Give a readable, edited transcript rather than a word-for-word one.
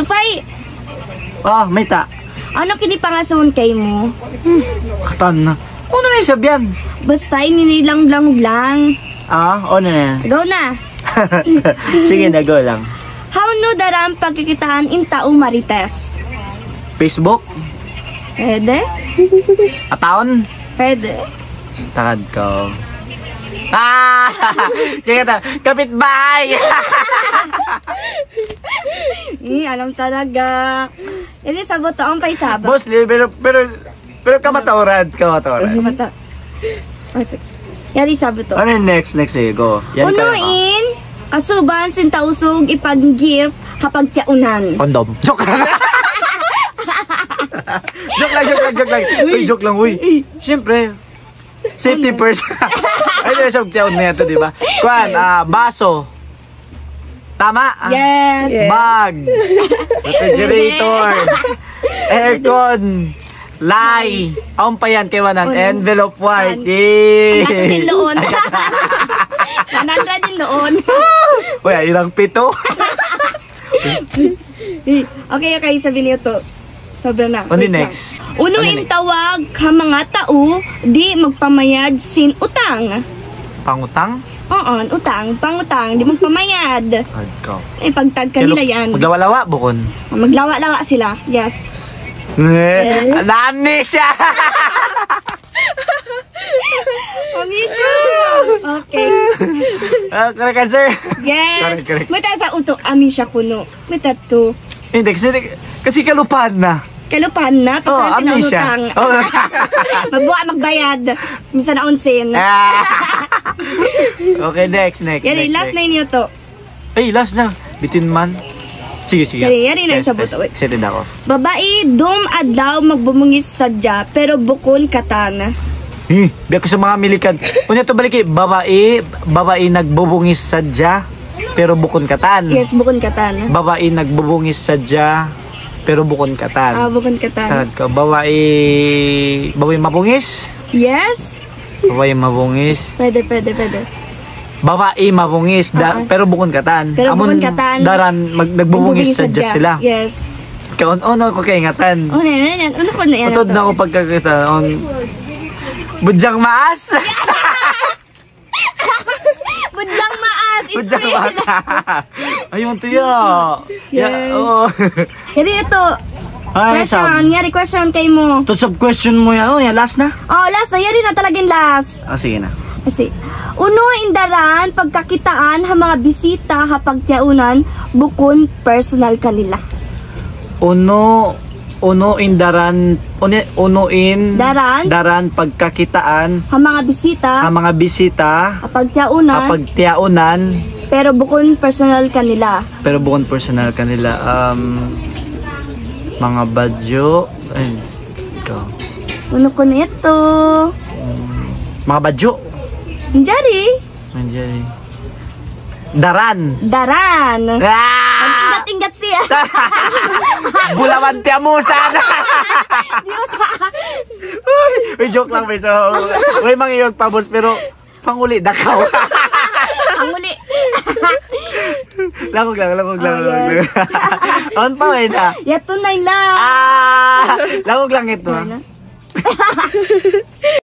Tufay, Oh, may ta. ano kini pangason kay mo? Katan na. Ano na yung sabyan? Basta inilang lang. Ah, ano na yan? Go na. Sige na, go lang. How no daram pagkikitaan in tao Marites? Facebook? Pwede? Ataon? Pwede. Takad ko. Ah! Kaya ta, kapitbahay! Alam talaga. Ini sabot to ang paisabot. Mostly, pero kamatauran. Mata. Yari sabot to. Ano yung next? Next, sige, go. Yan ka na. Unuin, asuban sintausog ipag-gift kapag tiyaunan. Kondom. Joke lang. Joke lang. Uy, joke lang, uy. Siyempre, safety first. Ay, nasa magtiyaw na ito, di ba? Kuan, baso. Tama? Yes. Bag. Refrigerator. Aircon. Lye. Aon pa yan, kay Wanan. Envelope white. Yay! Nanandra din loon. Nanandra din loon. Uy, ilang pito. Okay, sabi niyo to. Sobra na. Ano next? Unuin tawag ka mga tao, di magpamayad sin utang. Pangutang? Oo, utang, pangutang, di magpamayad. Hardko. Pagtag kanila yan. Maglawa-lawa, bukon. Maglawa-lawa sila, yes. Amnesia! Amnesia! Okay. Correct answer? Yes. Correct. Mata sa uto, amnesia kuno. Mata to. Hindi, kasi kalupan na. Kalupan na, Oh, kasi amnesia. sinunutang. Magbuka, magbayad. Minsan na onsin. Okay, next. Yari, last na inyo to. Ay, last na. Between man. Sige. Yari na yung sabot. Excited ako. Babae, dum adlaw magbumungis sadya, pero bukon katan. Di ako sa mga milikan. Kunya to balik babae nagbubungis sadya, pero bukon katan. Yes, bukon katan. Babae nagbubungis sadya, pero bukon katan. Bukon katan. Takad ka. Babae mabungis? Yes. Babae mabungis. Pwede. Babae mabungis, pero bukon katan. Pero bukon katan. Daran, nagbubungis sadya sila. Yes. Kaon-ono ko kaingatan. Ano ko na yan? Utod na ako pagkakita. Budyang maas! Budyang maas! Budyang maas! Ayun to ya! Yes. Oo. Yari ito. Question kay mo. To sub-question mo yan. Oh, yan, last na? Oh, last na. Yari na talagang last. Sige na. Kasi, uno indaran, pagkakitaan, ha mga bisita, kapag tiyaunan, bukon personal kanila. Unuin daran pagkakitaan ha mga bisita kapag tiyaunan pero bukon personal kanila mga badyo uno ko na ito mga badyo Njari daran ingat siya. Bulawan tiamusan. Uy, joke lang, so. Uy, mangiyog pabos, pero panguli, dakaw. Panguli. Langog lang. On pa, may na. Yato na lang. Langog lang ito.